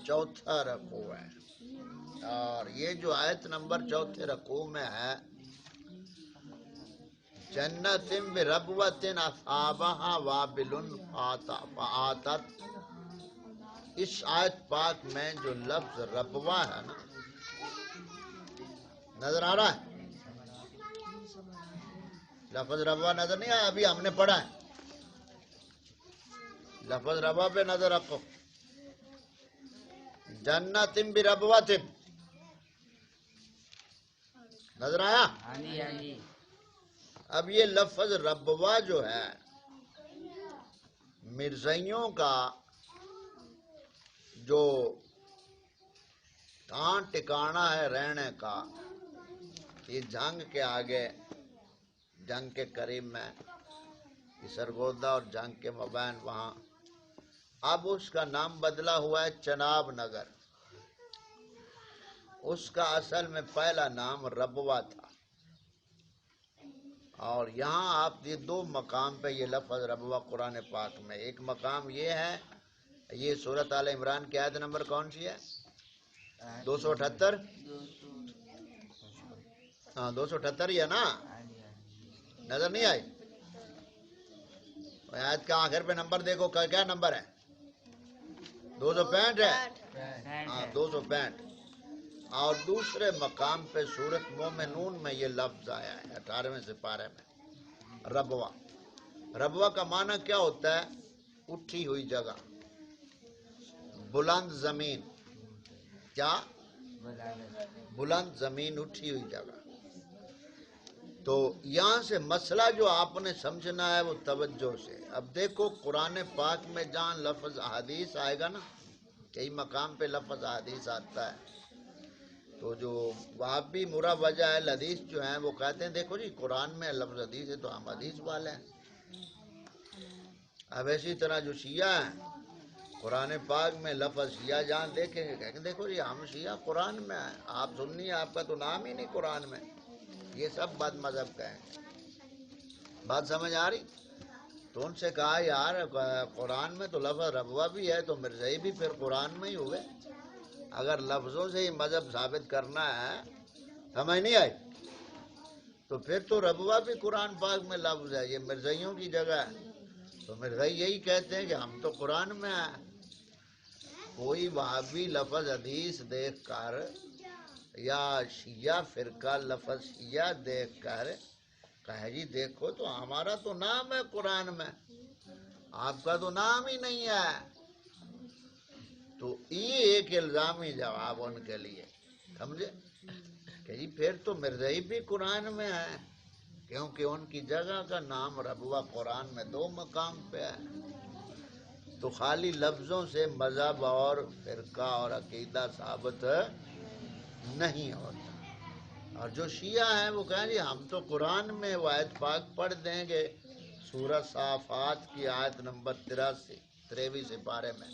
چوتھا رکوع ہے، اور یہ جو آیت نمبر چوتھے رکوع میں ہے، جنت بربوۃ اصحابها وابل فآتت، اس آیت پاک میں جو لفظ ربوہ ہے نا، نظر آ رہا ہے؟ لفظ ربوہ نظر نہیں آیا؟ ابھی ہم نے پڑھا ہے، لفظ ربوہ پہ نظر رکھو، جنت بربوۃ، نظر آیا؟ اب یہ لفظ ربوہ جو ہے مرزائیوں کا جو ٹھکانہ ہے رہنے کا، یہ جنگ کے آگے، جنگ کے قریب میں یہ سرگودا اور جنگ کے مابین وہاں، اب اس کا نام بدلا ہوا ہے چناب نگر، اس کا اصل میں پہلا نام ربوہ تھا، اور یہاں آپ یہ دو مقام پہ یہ لفظ ربوہ قرآن پاک میں، ایک مقام یہ ہے، یہ سورۃ آل عمران کی آیت نمبر کون سی ہے؟ 278، ہاں 278 ہی ہے نا؟ نظر نہیں آئی؟ آیت کا آخر پہ نمبر دیکھو، کیا نمبر ہے؟ 265 ہے، ہاں 265، اور دوسرے مقام پہ سورۃ مومنون میں یہ لفظ آیا ہے 18ویں سپارے میں، ربوہ۔ ربوہ کا معنی کیا ہوتا ہے؟ اٹھی ہوئی جگہ، بلند زمین، کیا؟ بلند زمین، اٹھی ہوئی جگہ۔ تو یہاں سے مسئلہ جو آپ نے سمجھنا ہے وہ توجہ سے، اب دیکھو قرآن پاک میں جہاں لفظ احادیث آئے گا نا، کئی مقام پہ لفظ احادیث آتا ہے، تو جو وہابی مروجہ الحدیث جو ہیں وہ کہتے ہیں دیکھو جی قرآن میں لفظ حدیث ہے تو ہم حدیث والے ہیں۔ اب اسی طرح جو شیعہ ہیں، قرآن پاک میں لفظ شیعہ جہاں دیکھیں گے کہیں گے دیکھو جی ہم شیعہ قرآن میں ہیں، آپ سننی ہے، آپ کا تو نام ہی نہیں قرآن میں، یہ سب بد مذہب کہیں گے۔ بات سمجھ آ رہی؟ تو ان سے کہا یار قرآن میں تو لفظ ربوہ بھی ہے، تو مرزائی بھی پھر قرآن میں ہی ہوئے، اگر لفظوں سے ہی مذہب ثابت کرنا ہے، سمجھ نہیں آئی؟ تو پھر تو ربوہ بھی قرآن پاک میں لفظ ہے، یہ مرزائیوں کی جگہ ہے، تو مرزائی یہی کہتے ہیں کہ ہم تو قرآن میں ہیں۔ کوئی وہابی لفظ حدیث دیکھ کر یا شیعہ فرقہ لفظ شیعہ دیکھ کر کہے جی دیکھو تو ہمارا تو نام ہے قرآن میں، آپ کا تو نام ہی نہیں ہے، تو یہ ایک الزامی جواب ان کے لیے، سمجھے کہ جی پھر تو مرزائی بھی قرآن میں ہے، کیونکہ ان کی جگہ کا نام ربوہ قرآن میں 2 مقام پہ ہے۔ تو خالی لفظوں سے مذہب اور فرقہ اور عقیدہ ثابت نہیں ہوتا۔ اور جو شیعہ ہیں وہ کہیں گے ہم تو قرآن میں وہ آیت پاک پڑھ دیں گے، سورہ صافات کی آیت نمبر 83 سپارے میں،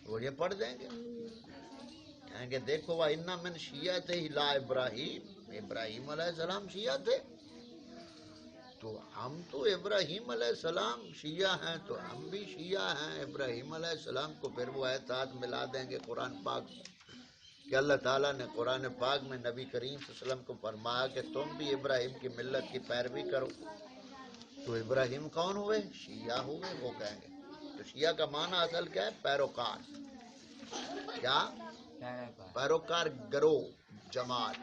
وہ یہ پڑھ دیں گے، کہیں گے دیکھو وَإِنَّ مِن شِيَّعَتِهِ لَإِبْرَاهِيمَ، ابراہیم علیہ السلام شیعہ تھے، تو ہم تو ابراہیم علیہ السلام شیعہ ہیں تو ہم بھی شیعہ ہیں ابراہیم علیہ السلام کو، پھر وہ آیات ملا دیں گے قرآن پاک کہ اللہ تعالیٰ نے قرآن پاک میں نبی کریم صلی اللہ علیہ وسلم کو فرمایا کہ تم بھی ابراہیم کی ملت کی پیروی کرو، تو ابراہیم کون ہوئے؟ شیعہ ہوئے، وہ کہیں گے۔ تو شیعہ کا معنی اصل کیا ہے؟ پیروکار، کیا؟ پیروکار، گروہ، جماعت،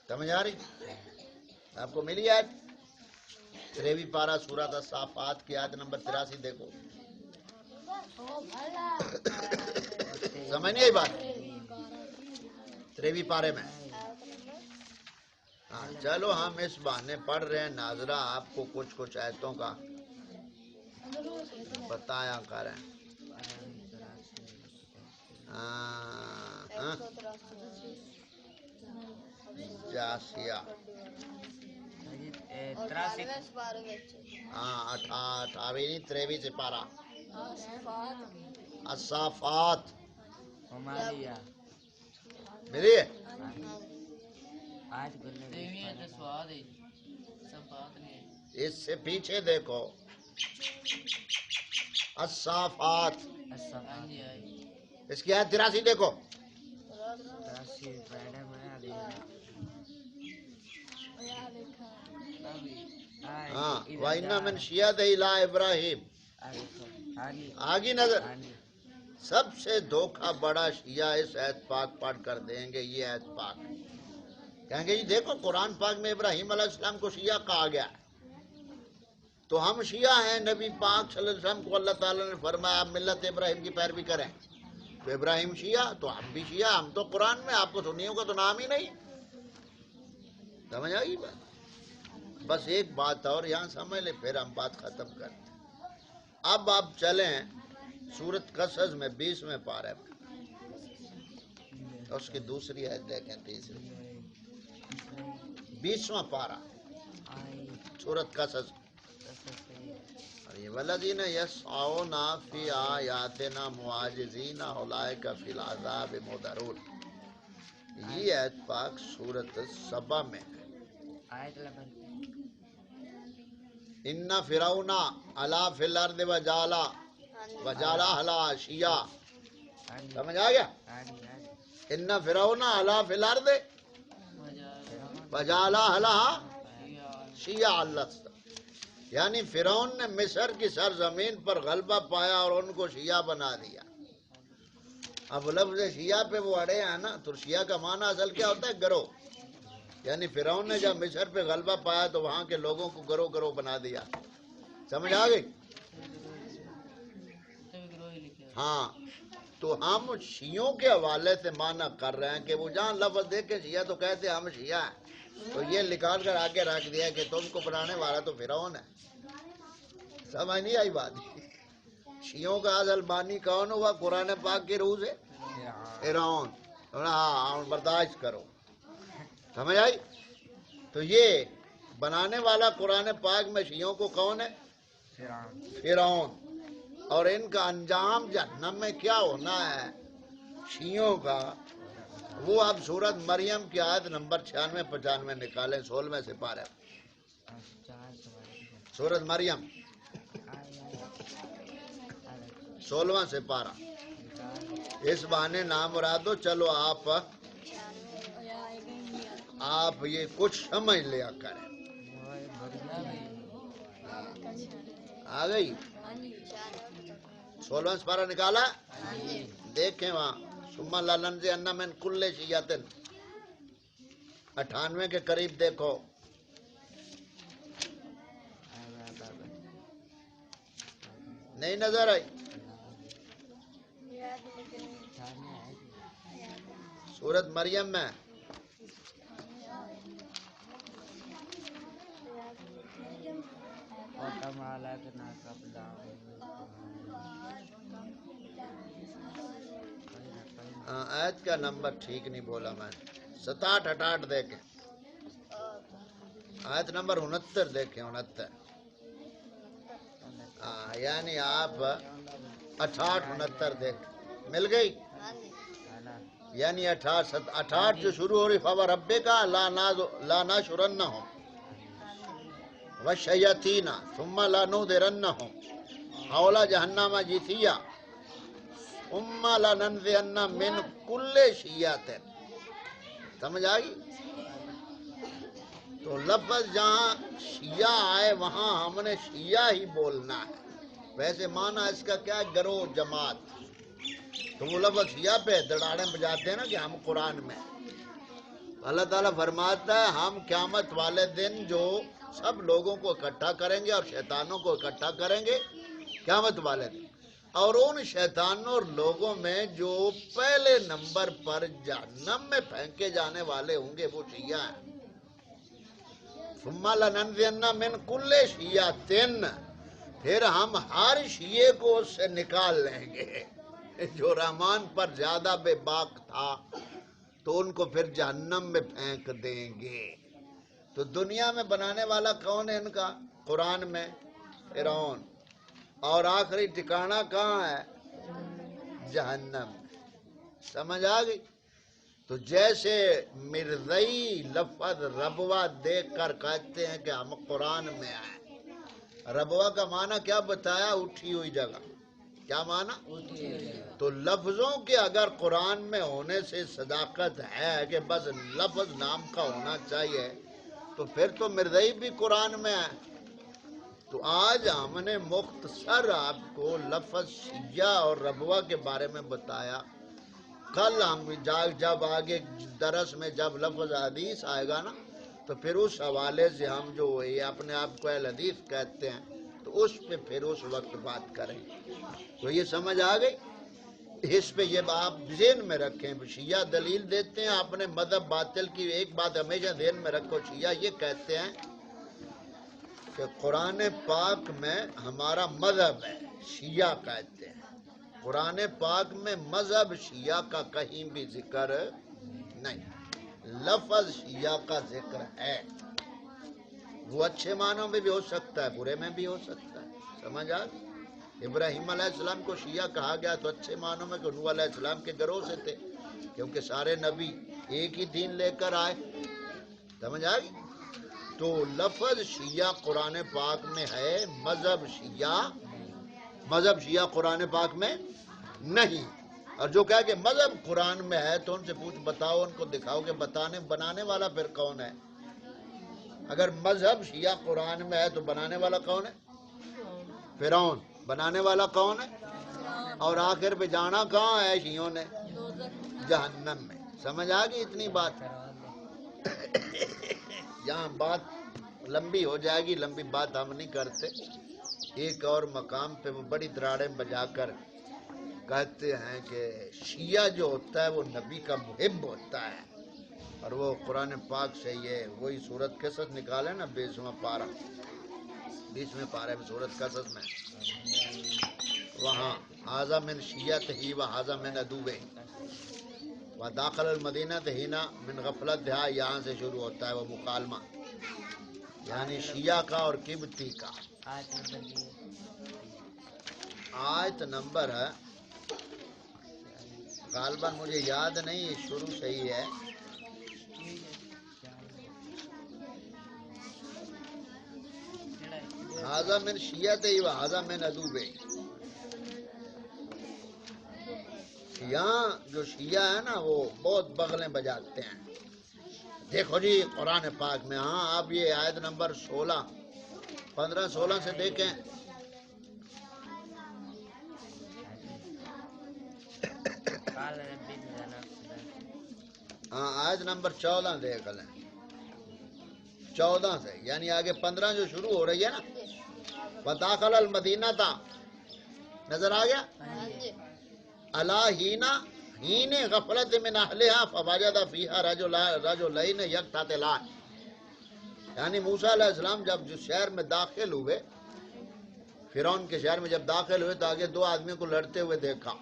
سمجھ آ رہی؟ آپ کو ملی آیت 13 پارہ سورۃ الصافات کی آیت نمبر 83 دیکھو، سمجھ نہیں آئی بات؟ 13 پارے میں، ہاں چلو ہم اس بہانے پڑھ رہے ہیں، ناظرہ آپ کو کچھ آیتوں کا بتایا کریں۔ جاسیہ، ہاں 28 23 سپارہ، الصافات، ملی ہے؟ اس سے پیچھے دیکھو، الصافات، اس کی آیت 83 دیکھو. ہاں وَإِنَّ مِنْ شِيَعَتِهِ لَإِبْرَاهِيمَ آگی نظر. سب سے دھوکہ بڑا شیعہ اس آیت پاک پڑھ کر دیں گے. یہ آیت پاک کہیں گے جی دیکھو قرآن پاک میں ابراہیم علیہ السلام کو شیعہ کہا گیا، تو ہم شیعہ ہیں. نبی پاک صلی اللہ علیہ وسلم کو اللہ تعالیٰ نے فرمایا آپ ملت ابراہیم کی پیروی کریں. تو ابراہیم شیعہ تو ہم بھی شیعہ. ہم تو قرآن میں، آپ کو سنیوں کا تو نام ہی نہیں. سمجھ آئی بات؟ بس ایک بات اور یہاں سمجھ لیں پھر ہم بات ختم کرتے. اب آپ چلیں سورۃ قصص میں 20ویں پارے میں، اس کی دوسری آیت دیکھیں، تیسری 20واں پارہ سورۃ قصص. والذین یسعون فی آیاتنا معاجزین اولئک فی العذاب محضرون. یہ آیت پاک سورۃ سبا میں ہے. ان فرعون علا فی الارض وجعل اہلہا شیعا. سمجھ آ گیا؟ ان فرعون علا فی الارض وجعل اہلہا شیعا. یعنی فرعون نے مصر کی سرزمین پر غلبہ پایا اور ان کو شیعہ بنا دیا. اب لفظ شیعہ پہ وہ اڑے ہیں نا، تو شیعہ کا معنی اصل کیا ہوتا ہے؟ گروہ. یعنی فرعون نے جب مصر پہ غلبہ پایا تو وہاں کے لوگوں کو گروہ گروہ بنا دیا. سمجھ آ گئی؟ ہاں تو ہم شیعوں کے حوالے سے معنی کر رہے ہیں کہ وہ جہاں لفظ دیکھے شیعہ تو کہتے ہیں ہم شیعہ ہیں، تو یہ نکال کر آگے رکھ دیا کہ تم کو بنانے والا تو فرعون ہے. سمجھ نہیں آئی بات؟ شیعوں کا اصل بانی کون ہوا قرآن پاک کی روح سے؟ فرعون. ہاں برداشت کرو. سمجھ آئی؟ تو یہ بنانے والا قرآن پاک میں شیعوں کو کون ہے؟ فرعون. اور ان کا انجام جہنم میں کیا ہونا ہے شیعوں کا، وہ اب سورۃ مریم کی آیت نمبر 96-95 نکالیں. 16ویں سپارے سورۃ مریم 16واں سپارہ. اس بہانے نام مرادو چلو آپ یہ کچھ سمجھ لیا کریں. آ گئی 16واں سپارہ نکالا؟ دیکھیں وہاں ثم لننزعن من کل شیعۃ 98 کے قریب دیکھو. نہیں نظر آئی؟ سورۃ مریم میں آیت کا نمبر ٹھیک نہیں بولا میں نے. 67-68 دیکھیں. آیت نمبر 69 دیکھیں. 69 یعنی آپ 68-69 دیکھ مل گئی. یعنی 68 جو شروع ہو رہی فَوَرَبِّكَ لَا نَحْشُرَنَّهُمْ وَالشَّيَاطِينَ ثُمَّ لَنُحْضِرَنَّهُمْ حَوْلَ جَهَنَّمَ جِثِيًّا ثُمَّ لَنَنزِعَنَّ مِنْ كُلِّ شِيَّةٍ. سمجھ آئی؟ تو لفظ جہاں شیعہ آئے وہاں ہم نے شیعہ ہی بولنا ہے. ویسے معنی اس کا کیا ہے؟ گروہ، جماعت. تو وہ لفظ شیعہ پہ دڑاڑیں بجاتے ہیں نا کہ ہم قرآن میں. اللہ تعالیٰ فرماتا ہے ہم قیامت والے دن جو سب لوگوں کو اکٹھا کریں گے اور شیطانوں کو اکٹھا کریں گے قیامت والے دن، اور ان شیطانوں اور لوگوں میں جو پہلے نمبر پر جہنم میں پھینکے جانے والے ہوں گے وہ شیعہ ہیں. ثم لننزعن من کل شیعۃ، پھر ہم ہر شیعے کو اس سے نکال لیں گے. جو رحمان پر زیادہ بے باک تھا تو ان کو پھر جہنم میں پھینک دیں گے. تو دنیا میں بنانے والا کون ہے ان کا؟ قرآن میں فرعون. اور آخری ٹھکانہ کہاں ہے؟ جہنم. سمجھ آ گئی؟ تو جیسے مرزئی لفظ ربوہ دیکھ کر کہتے ہیں کہ ہم قرآن میں آئے. ربوہ کا معنی کیا بتایا؟ اٹھی ہوئی جگہ. کیا معنی؟ تو لفظوں کے اگر قرآن میں ہونے سے صداقت ہے کہ بس لفظ نام کا ہونا چاہیے تو پھر تو مرزائی بھی قرآن میں ہے. تو آج ہم نے مختصر آپ کو لفظ شیعہ اور ربوہ کے بارے میں بتایا. کل ہم جب آگے درس میں جب لفظ حدیث آئے گا نا تو پھر اس حوالے سے ہم جو یہ اپنے آپ کو اہل حدیث کہتے ہیں تو اس پہ پھر اس وقت بات کریں. تو یہ سمجھ آ گئی. اس پہ یہ آپ ذہن میں رکھیں. شیعہ دلیل دیتے ہیں اپنے مذہب باطل کی. ایک بات ہمیشہ ذہن میں رکھو, شیعہ یہ کہتے ہیں کہ قرآن پاک میں ہمارا مذہب ہے. شیعہ کہتے ہیں قرآن پاک میں مذہب شیعہ کا کہیں بھی ذکر نہیں. لفظ شیعہ کا ذکر ہے. وہ اچھے معنوں میں بھی ہو سکتا ہے, برے میں بھی ہو سکتا ہے. سمجھ آ گئی؟ ابراہیم علیہ السلام کو شیعہ کہا گیا تو اچھے معنوں میں کہ نوح علیہ السلام کے گروہ سے تھے, کیونکہ سارے نبی ایک ہی دین لے کر آئے. سمجھ آ گئی؟ تو لفظ شیعہ قرآن پاک میں ہے, مذہب شیعہ قرآن پاک میں نہیں. اور جو کہا کہ مذہب قرآن میں ہے تو ان سے پوچھ بتاؤ, ان کو دکھاؤ کہ بنانے والا پھر کون ہے. اگر مذہب شیعہ قرآن میں ہے تو بنانے والا کون ہے؟ فرعون. بنانے والا کون ہے؟ اور آخر پہ جانا کہاں ہے شیعوں نے؟ جہنم میں. سمجھ آ گئی اتنی بات؟ یہاں بات لمبی ہو جائے گی, لمبی بات ہم نہیں کرتے. ایک اور مقام پہ وہ بڑی دراڑیں بجا کر کہتے ہیں کہ شیعہ جو ہوتا ہے وہ نبی کا محب ہوتا ہے. اور وہ قرآن پاک سے یہ وہی سورت قصص نکالے نا 20واں پارہ, 20ویں پارے میں سورت قصص میں وہاں ھذا من شیعتہ و ھذا من عدوہ و داخل المدینہ ہینا من غفلت دہا, یہاں سے شروع ہوتا ہے وہ مکالمہ, یعنی شیعہ کا اور قبطی کا. آیت نمبر ہے غالباً مجھے یاد نہیں, شروع سے ہی ہے. ھذا من شیعتہ و ھذا من عدوہ. یہاں جو شیعہ ہے نا وہ بہت بغلیں بجاتے ہیں. دیکھو جی قرآن پاک میں, ہاں آپ یہ آیت نمبر 15-16 سے دیکھیں. ہاں آیت نمبر 14 دیکھ لیں, 14 سے, یعنی آگے 15 جو شروع ہو رہی ہے نا, وَدَاخَلَ الْمَدِینَةَ نظر آ گیا, عَلَىٰ حِینِ غَفْلَةٍ مِّنْ أَهْلِهَا فَوَجَدَ فِيهَا رَجُلَيْنِ يَقْتَتِلَانِ. یعنی موسیٰ علیہ السلام جب جو شہر میں داخل ہوئے, فرعون کے شہر میں جب داخل ہوئے تو آگے 2 آدمیوں کو لڑتے ہوئے دیکھا.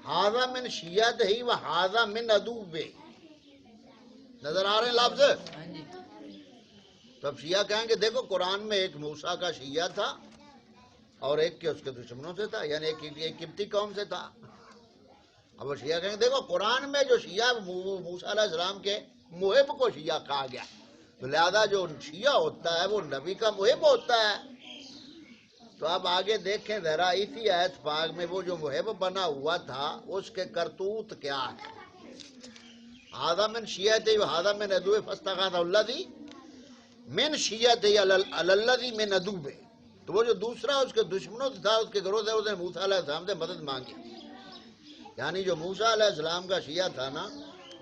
ھذا من شیعتہ و ھذا من عدوہ. نظر آ رہے ہیں لفظ؟ تو اب شیعہ کہیں گے دیکھو قرآن میں ایک موسیٰ کا شیعہ تھا اور ایک کے اس کے دشمنوں سے تھا, یعنی ایک قبطی قوم سے تھا. اب وہ شیعہ کہیں گے دیکھو قرآن میں جو شیعہ موسیٰ علیہ السلام کے محب کو شیعہ کہا گیا, تو لہذا جو شیعہ ہوتا ہے وہ نبی کا محب ہوتا ہے. تو اب آگے دیکھیں ذرا اسی آیت پاک میں وہ جو محب بنا ہوا تھا اس کے کرتوت کیا ہے. ھذا من شیعتہ و ھذا من عدوہ فاستغاثہ الذی من شیعتہ علی الذی من عدوہ. تو وہ جو دوسرا اس کے دشمنوں سے تھا, اس کے گروہ سے, اس نے موسیٰ علیہ السلام سے مدد مانگی. یعنی جو موسیٰ علیہ السلام کا شیعہ تھا نا,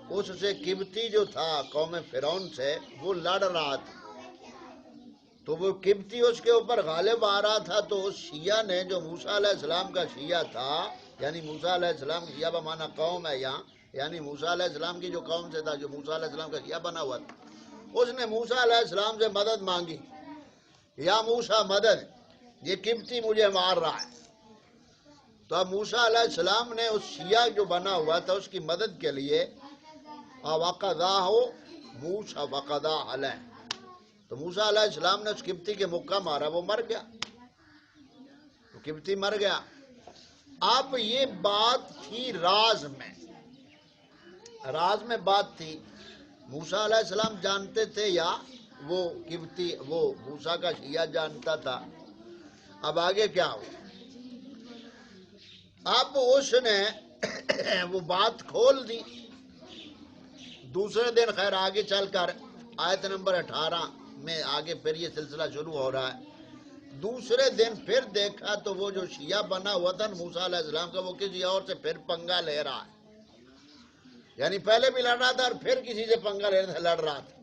اس سے قبطی جو تھا قوم فرعون سے وہ لڑ رہا تھا, تو وہ قبطی اس کے اوپر غالب آ رہا تھا. تو اس شیعہ نے جو موسیٰ علیہ السلام کا شیعہ تھا, یعنی موسیٰ علیہ السلام کی شیعہ بمانا قوم ہے یہاں, یعنی موسیٰ علیہ السلام کی جو قوم سے تھا, جو موسیٰ علیہ السلام کا شیعہ بنا ہوا تھا, اس نے موسیٰ علیہ السلام سے مدد مانگی. یا موسیٰ مدد, یہ قبطی مجھے مار رہا ہے. تو اب موسیٰ علیہ السلام نے اس شیعہ جو بنا ہوا تھا اس کی مدد کے لیے وَقَضَاهُ مُوسَىٰ وَقَضَىٰ عَلَيْهِ. تو موسیٰ علیہ السلام نے اس قبطی کے مکہ مارا, وہ مر گیا, وہ قبطی مر گیا. اب یہ بات تھی راز میں بات تھی. موسیٰ علیہ السلام جانتے تھے یا وہ قبطی وہ موسیٰ کا شیعہ جانتا تھا؟ اب آگے کیا ہو, اب اس نے وہ بات کھول دی. دوسرے دن خیر آگے چل کر آیت نمبر 18 میں آگے پھر یہ سلسلہ شروع ہو رہا ہے. دوسرے دن پھر دیکھا تو وہ جو شیعہ بنا ہوا تھا موسیٰ علیہ السلام کا وہ کسی اور سے پھر پنگا لے رہا ہے. یعنی پہلے بھی لڑ رہا تھا اور پھر کسی سے پنگا لڑ رہا تھا.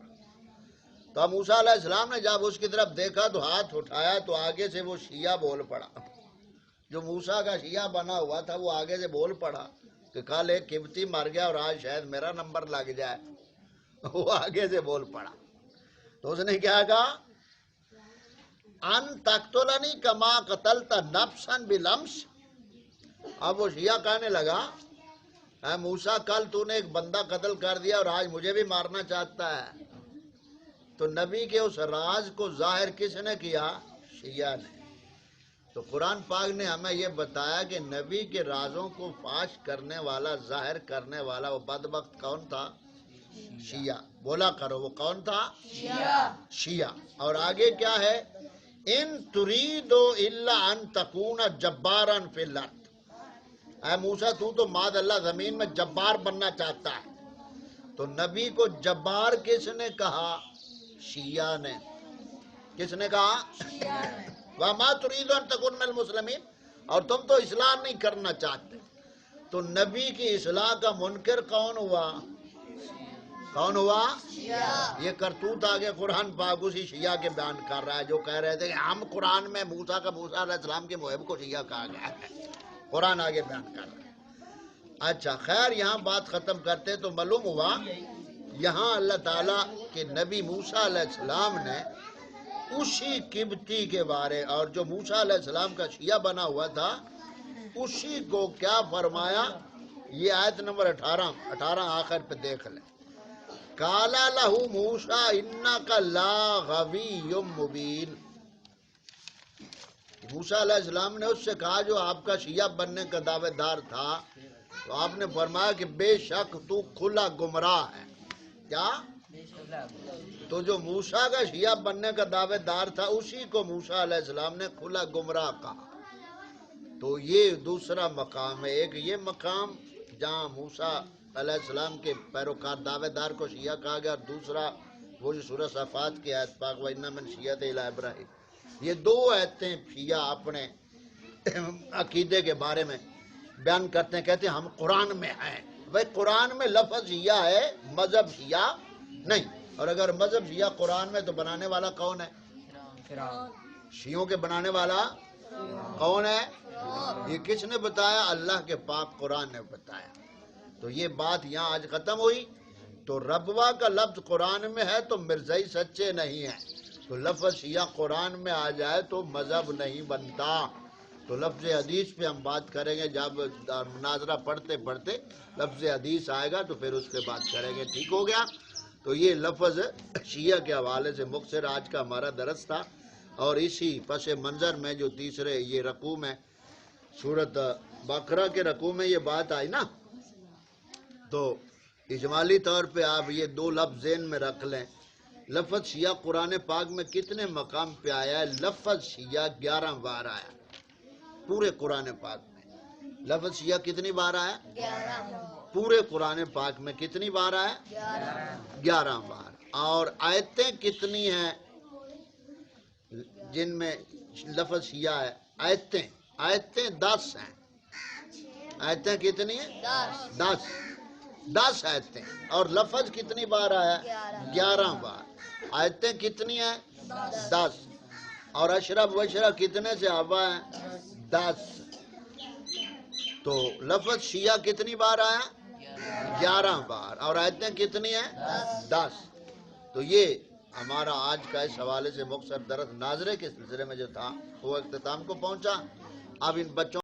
تو اب موسیٰ علیہ السلام نے جب اس کی طرف دیکھا تو ہاتھ اٹھایا تو آگے سے وہ شیعہ بول پڑا. جو موسیٰ کا شیعہ بنا ہوا تھا وہ آگے سے بول پڑا کہ کل ایک قبطی مر گیا اور آج شاید میرا نمبر لگ جائے. وہ آگے سے بول پڑا. تو اس نے کیا کہا؟ ان تقتلنی کما قتلت نفسا بالامس. اب وہ شیعہ کہنے لگا اے موسیٰ کل تو نے ایک بندہ قتل کر دیا اور آج مجھے بھی مارنا چاہتا ہے. تو نبی کے اس راز کو ظاہر کس نے کیا؟ شیعہ نے. تو قرآن پاک نے ہمیں یہ بتایا کہ نبی کے رازوں کو فاش کرنے والا ظاہر کرنے والا وہ بدبخت کون تھا؟ شیعہ. بولا کرو وہ کون تھا؟ شیعہ. اور آگے کیا ہے؟ ان تریدو الا ان تکون جبارا فی الارض. اے موسیٰ تو معاذ اللہ زمین میں جبار بننا چاہتا ہے. تو نبی کو جبار کس نے کہا؟ شیعہ نے. کس نے کہا؟ وَمَا تُرِيدُ أَن تَكُونَ مِنَ الْمُسْلِمِينَ. اور تم تو اصلاح نہیں کرنا چاہتے. تو نبی کی اصلاح کا منکر کون ہوا؟ کون ہوا؟ یہ کرتوت آگے قرآن پاک اسی شیعہ کے بیان کر رہا ہے جو کہہ رہے تھے کہ ہم قرآن میں موسیٰ علیہ السلام کے محب کو شیعہ کہا گیا ہے. قرآن آگے بیان کر رہا ہے. اچھا خیر یہاں بات ختم کرتے تو معلوم ہوا یہاں اللہ تعالیٰ کے نبی موسیٰ علیہ السلام نے اسی قبطی کے بارے اور جو موسیٰ علیہ السلام کا شیعہ بنا ہوا تھا اسی کو کیا فرمایا؟ یہ آیت نمبر 18 آخر پہ دیکھ لیں. قال لہ موسیٰ انک لاغوی مبین. موسیٰ علیہ السلام نے اس سے کہا جو آپ کا شیعہ بننے کا دعوے دار تھا تو آپ نے فرمایا کہ بے شک تو کھلا گمراہ ہے. کیا؟ تو جو موسیٰ کا شیعہ بننے کا دعوے دار تھا اسی کو موسیٰ علیہ السلام نے کھلا گمراہ کہا. تو یہ دوسرا مقام ہے. ایک یہ مقام جہاں موسیٰ علیہ السلام کے پیروکار دعوے دار کو شیعہ کہا گیا اور دوسرا وہ جو سورہ صافات کی آیت پاک وَإِنَّ مِنْ شِيَّعَتِهِ لَإِبْرَاهِيمَ. یہ دو آیتیں شیعہ اپنے عقیدے کے بارے میں بیان کرتے ہیں. کہتے ہیں ہم قرآن میں ہیں. بھائی قرآن میں لفظ شیعہ ہے مذہب شیعہ نہیں. اور اگر مذہب شیعہ قرآن میں تو بنانے والا کون ہے؟ شیعوں کے بنانے والا کون ہے؟ یہ کس نے بتایا؟ اللہ کے پاک قرآن نے بتایا. تو یہ بات یہاں آج ختم ہوئی. تو ربوہ کا لفظ قرآن میں ہے تو مرزائی سچے نہیں ہیں. تو لفظ شیعہ قرآن میں آ جائے تو مذہب نہیں بنتا. تو لفظ حدیث پہ ہم بات کریں گے جب مناظرہ پڑھتے پڑھتے لفظ حدیث آئے گا تو پھر اس پہ بات کریں گے. ٹھیک ہو گیا؟ تو یہ لفظ شیعہ کے حوالے سے مختصر آج کا ہمارا درس تھا. اور اسی پس منظر میں جو تیسرے یہ رکوع میں سورۃ بقرہ کے رکوع میں یہ بات آئی نا تو اجمالی طور پہ آپ یہ دو لفظ ذہن میں رکھ لیں. لفظ شیعہ قرآن پاک میں کتنے مقام پہ آیا ہے؟ لفظ شیعہ 11 بار آیا پورے قرآن پاک میں. لفظ شیعہ کتنی بار آیا؟ 11. پورے قرآن پاک میں کتنی بار آیا؟ 11 بار. اور آیتیں کتنی ہیں جن میں لفظ شیعہ ہے؟ آیتیں 10 ہیں. آیتیں کتنی ہیں؟ 10 آیتیں. اور لفظ کتنی بار آیا؟ 11 بار. آیتیں کتنی ہیں؟ 10. اور اشرف وشرف کتنے سے آبا ہیں؟ 10. تو لفظ شیعہ کتنی بار آیا؟ 11 بار. اور آیتیں کتنی ہیں؟ 10. تو یہ ہمارا آج کا اس حوالے سے مختصر درس ناظرے کے سلسلے میں جو تھا وہ اختتام کو پہنچا. اب ان بچوں